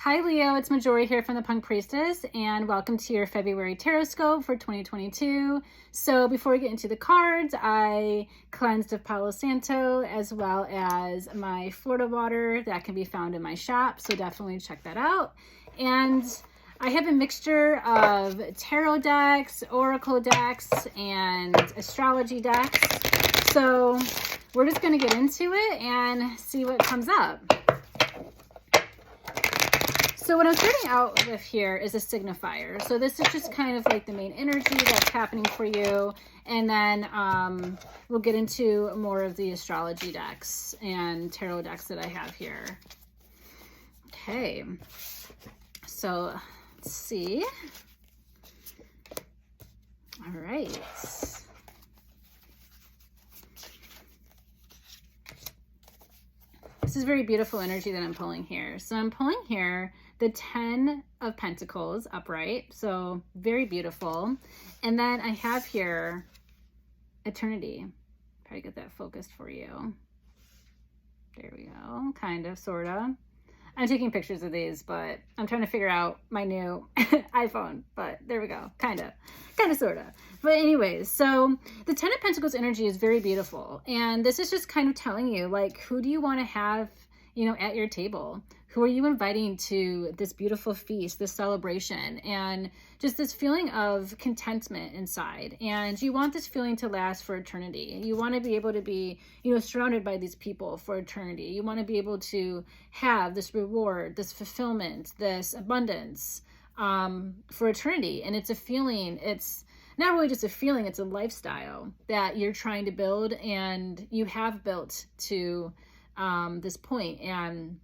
Hi Leo, it's Majori here from the Punk Priestess, and welcome to your February Tarotscope for 2022. So before we get into the cards, I cleansed of Palo Santo as well as my Florida water that can be found in my shop, so definitely check that out. And I have a mixture of tarot decks, oracle decks, and astrology decks. So we're just going to get into it and see what comes up. So what I'm starting out with here is a signifier. So this is just kind of like the main energy that's happening for you. And then we'll get into more of the astrology decks and tarot decks that I have here. Okay. So let's see. All right. This is very beautiful energy that I'm pulling here. So I'm pulling here the 10 of Pentacles upright. So very beautiful. And then I have here Eternity. Try to get that focused for you. There we go. Kind of, sort of. I'm taking pictures of these, but I'm trying to figure out my new iPhone. But there we go. Kind of, sort of. But anyways, so the 10 of Pentacles energy is very beautiful. And this is just kind of telling you, like, who do you want to have, you know, at your table? Who are you inviting to this beautiful feast, this celebration, and just this feeling of contentment inside? And you want this feeling to last for eternity. You want to be able to be, you know, surrounded by these people for eternity. You want to be able to have this reward, this fulfillment, this abundance for eternity. And it's a feeling, it's not really just a feeling, it's a lifestyle that you're trying to build and you have built to this point. And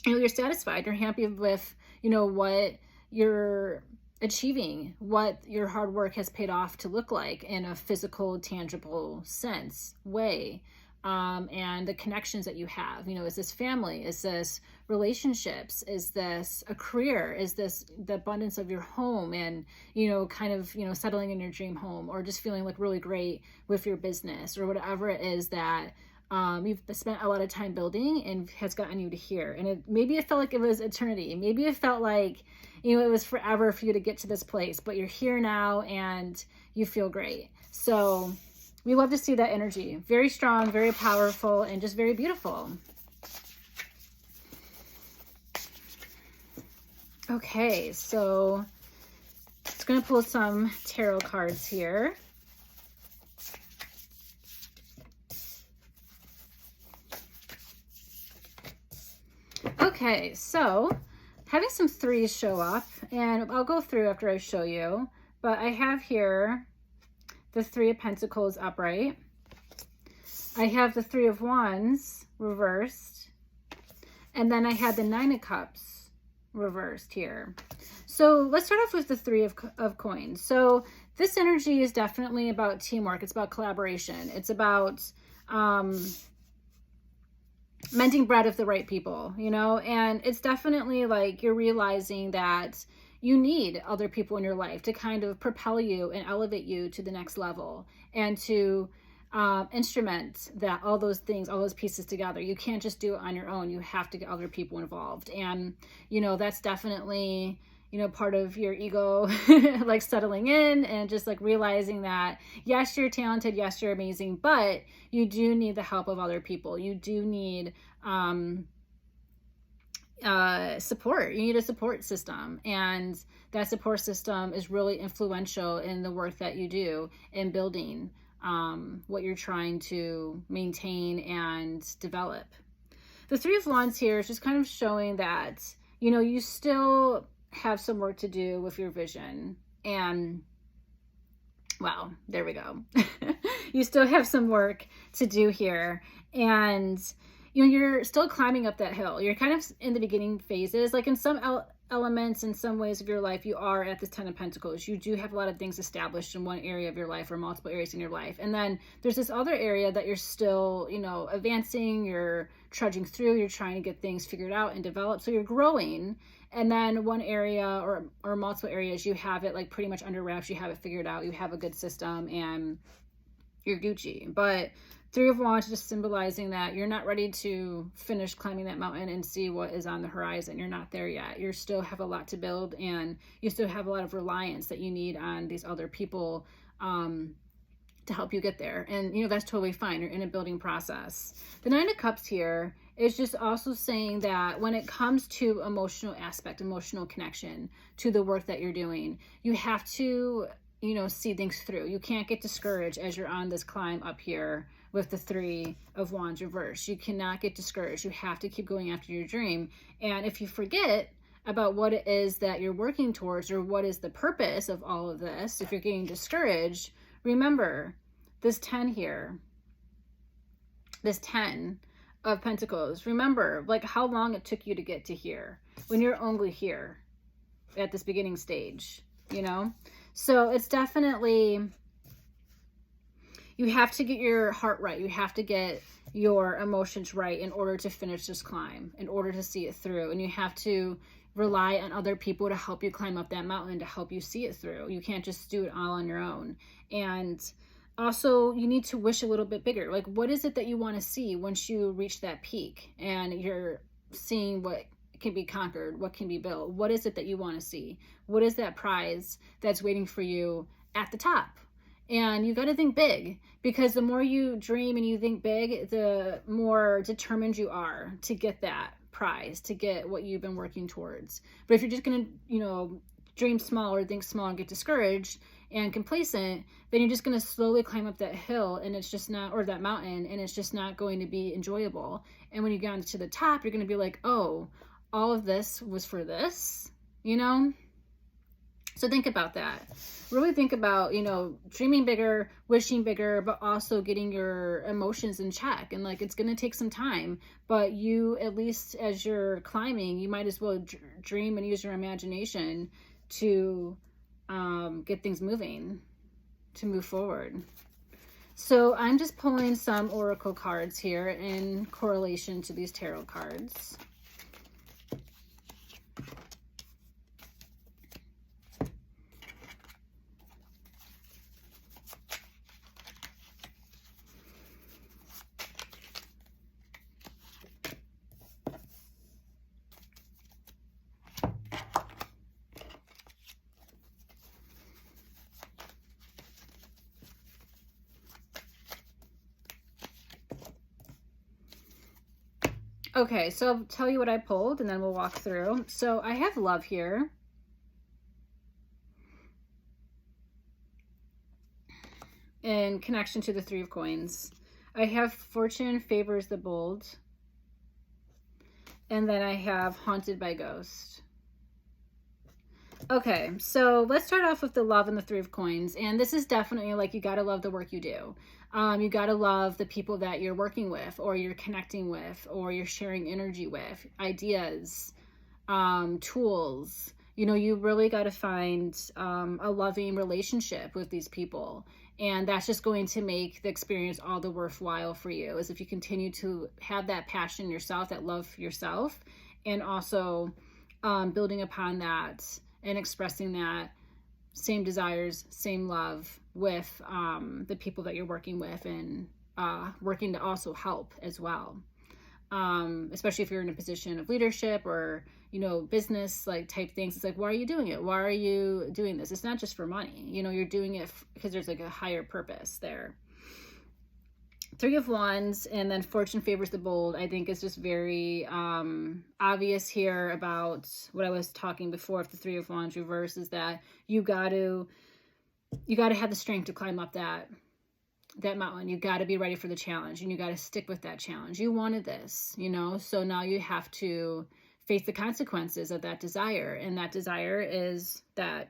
you know, you're satisfied, you're happy with, you know, what you're achieving, what your hard work has paid off to look like in a physical, tangible sense way. And the connections that you have, you know, is this family? Is this relationships? Is this a career? Is this the abundance of your home and, you know, kind of, you know, settling in your dream home, or just feeling like really great with your business, or whatever it is that you've spent a lot of time building and has gotten you to here. And maybe it felt like it was eternity. Maybe it felt like, you know, it was forever for you to get to this place, but you're here now and you feel great. So we love to see that energy. Very strong, very powerful, and just very beautiful. Okay, so it's going to pull some tarot cards here. Okay, so having some threes show up, and I'll go through after I show you, but I have here the 3 of Pentacles upright. I have the 3 of Wands reversed, and then I had the 9 of Cups reversed here. So let's start off with the 3 of Coins. So this energy is definitely about teamwork. It's about collaboration. It's about mending bread with the right people, you know, and it's definitely like you're realizing that you need other people in your life to kind of propel you and elevate you to the next level, and to instrument that, all those things, all those pieces together. You can't just do it on your own. You have to get other people involved. And, you know, that's definitely, you know, part of your ego, like settling in and just like realizing that, yes, you're talented, yes, you're amazing, but you do need the help of other people. You do need support. You need a support system, and that support system is really influential in the work that you do in building what you're trying to maintain and develop. The 3 of Wands here is just kind of showing that, you know, you still have some work to do with your vision. And wow, there we go. You still have some work to do here. And, you know, you're still climbing up that hill. You're kind of in the beginning phases. Like in some elements, in some ways of your life, you are at this 10 of Pentacles. You do have a lot of things established in one area of your life, or multiple areas in your life. And then there's this other area that you're still, you know, advancing, you're trudging through, you're trying to get things figured out and developed. So you're growing. And then one area or multiple areas, you have it like pretty much under wraps. You have it figured out. You have a good system and you're Gucci. But Three of Wands just symbolizing that you're not ready to finish climbing that mountain and see what is on the horizon. You're not there yet. You still have a lot to build, and you still have a lot of reliance that you need on these other people to help you get there. And, you know, that's totally fine. You're in a building process. The Nine of Cups here is just also saying that when it comes to emotional aspect, emotional connection to the work that you're doing, you have to, you know, see things through. You can't get discouraged as you're on this climb up here with the Three of Wands reverse. You cannot get discouraged. You have to keep going after your dream. And if you forget about what it is that you're working towards, or what is the purpose of all of this, if you're getting discouraged, remember this 10 here, this 10 of Pentacles. Remember, like, how long it took you to get to here when you're only here at this beginning stage, you know? So it's definitely, you have to get your heart right. You have to get your emotions right in order to finish this climb, in order to see it through. And you have to rely on other people to help you climb up that mountain, to help you see it through. You can't just do it all on your own. And also, you need to wish a little bit bigger. Like, what is it that you want to see once you reach that peak and you're seeing what can be conquered, what can be built? What is it that you want to see? What is that prize that's waiting for you at the top? And you got to think big, because the more you dream and you think big, the more determined you are to get that prize, to get what you've been working towards. But if you're just going to, you know, dream small or think small and get discouraged and complacent, then you're just going to slowly climb up that hill, and it's just not, or that mountain, and it's just not going to be enjoyable. And when you get to the top, you're going to be like, oh, all of this was for this, you know? So think about that. Really think about, you know, dreaming bigger, wishing bigger, but also getting your emotions in check. And like, it's going to take some time, but you, at least as you're climbing, you might as well dream and use your imagination to get things moving, to move forward. So I'm just pulling some oracle cards here in correlation to these tarot cards. Okay, so I'll tell you what I pulled and then we'll walk through. So I have love here. In connection to the Three of Coins. I have fortune favors the bold. And then I have haunted by ghost. Okay, so let's start off with the love and the Three of Coins. And this is definitely like, you got to love the work you do. You got to love the people that you're working with, or you're connecting with, or you're sharing energy with, ideas, tools. You know, you really got to find a loving relationship with these people. And that's just going to make the experience all the worthwhile for you, is if you continue to have that passion yourself, that love for yourself, and also building upon that and expressing that same desires, same love with the people that you're working with, and working to also help as well. Especially if you're in a position of leadership or, you know, business like type things. It's like, why are you doing it? Why are you doing this? It's not just for money. You know, you're doing it because there's like a higher purpose there. Three of Wands and then fortune favors the bold, I think is just very obvious here about what I was talking before of the Three of Wands reverse, is that you got to have the strength to climb up that mountain. You got to be ready for the challenge, and you got to stick with that challenge. You wanted this, you know, so now you have to face the consequences of that desire, and that desire is that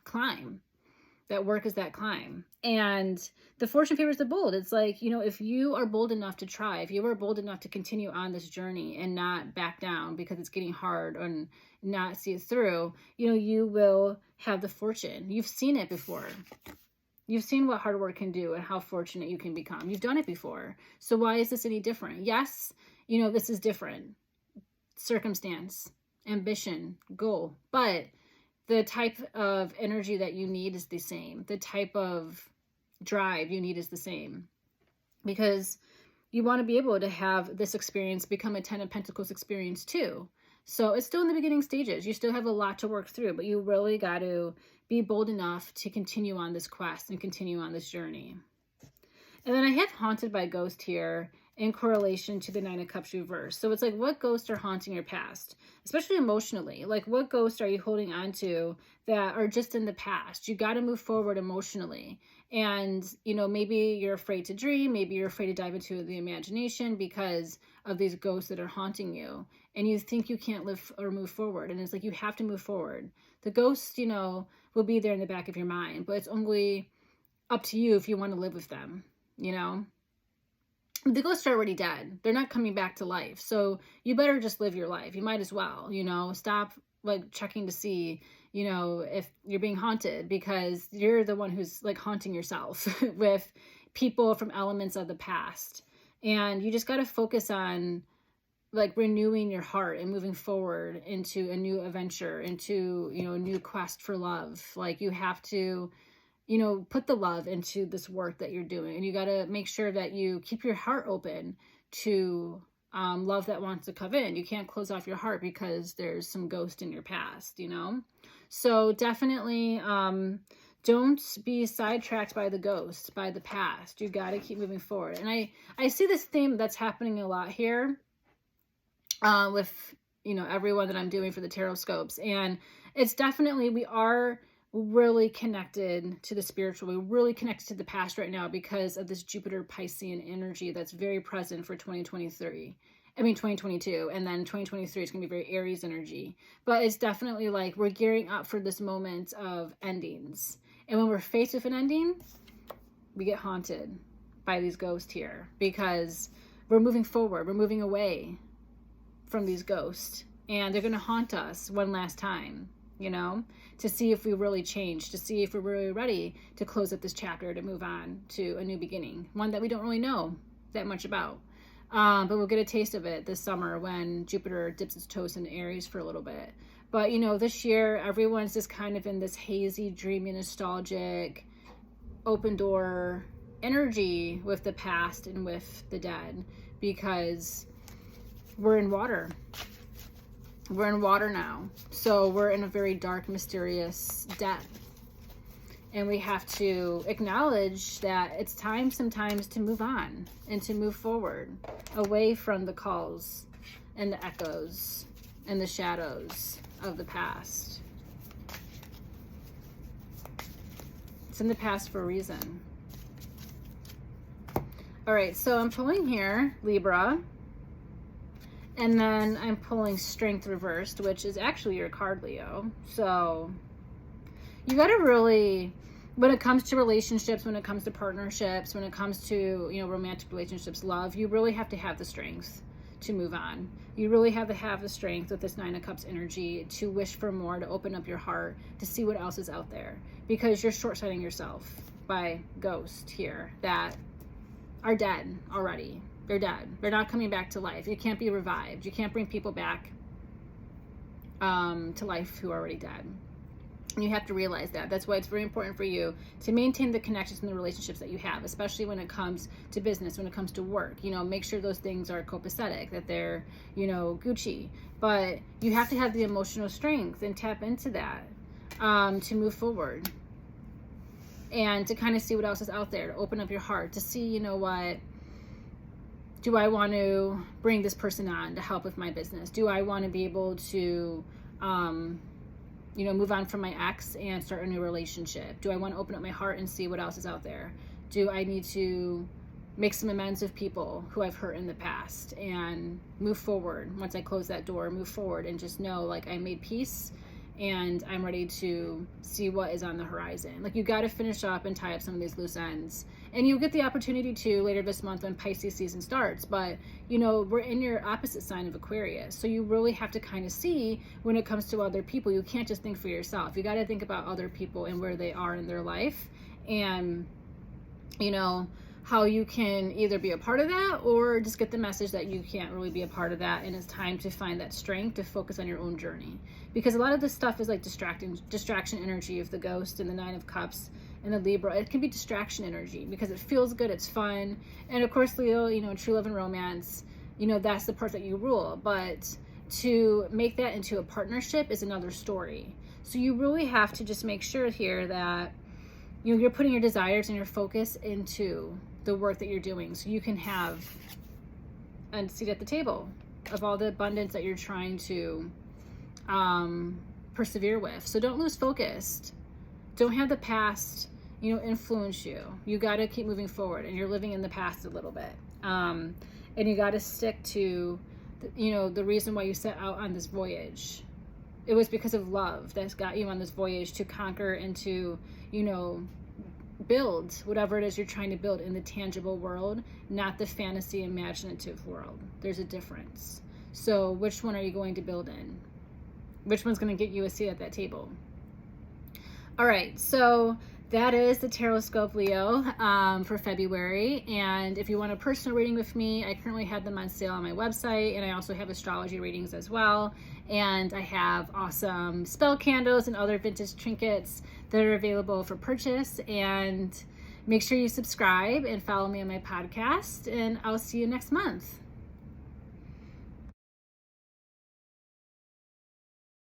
climb. That work is that climb. And the fortune favors the bold. It's like, you know, if you are bold enough to try, if you are bold enough to continue on this journey and not back down because it's getting hard, and not see it through, you know, you will have the fortune. You've seen it before. You've seen what hard work can do and how fortunate you can become. You've done it before. So why is this any different? Yes, you know, this is different. Circumstance, ambition, goal, but the type of energy that you need is the same. The type of drive you need is the same. because you want to be able to have this experience become a 10 of Pentacles experience too. So it's still in the beginning stages. You still have a lot to work through, but you really got to be bold enough to continue on this quest and continue on this journey. And then I have haunted by ghost here in correlation to the 9 of Cups reverse. So it's like, what ghosts are haunting your past, especially emotionally? Like, what ghosts are you holding on to that are just in the past? You got to move forward emotionally. And, you know, maybe you're afraid to dream. Maybe you're afraid to dive into the imagination because of these ghosts that are haunting you. And you think you can't live or move forward. And it's like, you have to move forward. The ghosts, you know, will be there in the back of your mind, but it's only up to you if you want to live with them, you know? The ghosts are already dead. They're not coming back to life. So you better just live your life. You might as well, you know, stop like checking to see, you know, if you're being haunted, because you're the one who's like haunting yourself with people from elements of the past. And you just got to focus on like renewing your heart and moving forward into a new adventure, into, you know, a new quest for love. Like you have to, you know, put the love into this work that you're doing. And you got to make sure that you keep your heart open to love that wants to come in. You can't close off your heart because there's some ghost in your past, you know? So definitely don't be sidetracked by the ghost, by the past. You got to keep moving forward. And I see this theme that's happening a lot here with, you know, everyone that I'm doing for the Tarotscopes. And it's definitely, we are really connected to the spiritual. We're really connected to the past right now because of this Jupiter Piscean energy that's very present for 2022. And then 2023 is going to be very Aries energy. But it's definitely like we're gearing up for this moment of endings. And when we're faced with an ending, we get haunted by these ghosts here because we're moving forward. We're moving away from these ghosts. And they're going to haunt us one last time, you know, to see if we really change, to see if we're really ready to close up this chapter, to move on to a new beginning, one that we don't really know that much about. But we'll get a taste of it this summer when Jupiter dips its toes in Aries for a little bit. But, you know, this year, everyone's just kind of in this hazy, dreamy, nostalgic, open door energy with the past and with the dead because we're in water. We're in water now. So we're in a very dark, mysterious depth. And we have to acknowledge that it's time sometimes to move on and to move forward away from the calls and the echoes and the shadows of the past. It's in the past for a reason. All right, so I'm pulling here, Libra. And then I'm pulling Strength reversed, which is actually your card, Leo. So you got to really, when it comes to relationships, when it comes to partnerships, when it comes to, you know, romantic relationships, love, you really have to have the strength to move on. You really have to have the strength with this 9 of Cups energy to wish for more, to open up your heart, to see what else is out there. Because you're short-sighting yourself by ghosts here that are dead already. They're dead. They're not coming back to life. You can't be revived. You can't bring people back to life who are already dead. And you have to realize that. That's why it's very important for you to maintain the connections and the relationships that you have, especially when it comes to business, when it comes to work. You know, make sure those things are copacetic, that they're, you know, Gucci. But you have to have the emotional strength and tap into that to move forward. And to kind of see what else is out there, to open up your heart, to see, you know what, do I want to bring this person on to help with my business? Do I want to be able to, you know, move on from my ex and start a new relationship? Do I want to open up my heart and see what else is out there? Do I need to make some amends with people who I've hurt in the past and move forward? Once I close that door, move forward and just know, like, I made peace and I'm ready to see what is on the horizon. Like, you got to finish up and tie up some of these loose ends. And you'll get the opportunity to later this month when Pisces season starts. But, you know, we're in your opposite sign of Aquarius. So you really have to kind of see when it comes to other people. You can't just think for yourself. You got to think about other people and where they are in their life. And, you know, how you can either be a part of that or just get the message that you can't really be a part of that. And it's time to find that strength to focus on your own journey. Because a lot of this stuff is like distraction energy of the ghost and the 9 of Cups. and the Libra, it can be distraction energy because it feels good, it's fun. And of course, Leo, you know, true love and romance, you know, that's the part that you rule. But to make that into a partnership is another story. So you really have to just make sure here that, you know, you're putting your desires and your focus into the work that you're doing, so you can have a seat at the table of all the abundance that you're trying to persevere with. So don't lose focus. Don't have the past, you know, influence you. You got to keep moving forward, and you're living in the past a little bit. And you got to stick to, you know, the reason why you set out on this voyage. It was because of love that's got you on this voyage to conquer and to, you know, build whatever it is you're trying to build in the tangible world, not the fantasy imaginative world. There's a difference. So which one are you going to build in? Which one's going to get you a seat at that table? All right, so that is the Tarotscope, Leo, for February. And if you want a personal reading with me, I currently have them on sale on my website, and I also have astrology readings as well. And I have awesome spell candles and other vintage trinkets that are available for purchase. And make sure you subscribe and follow me on my podcast, and I'll see you next month.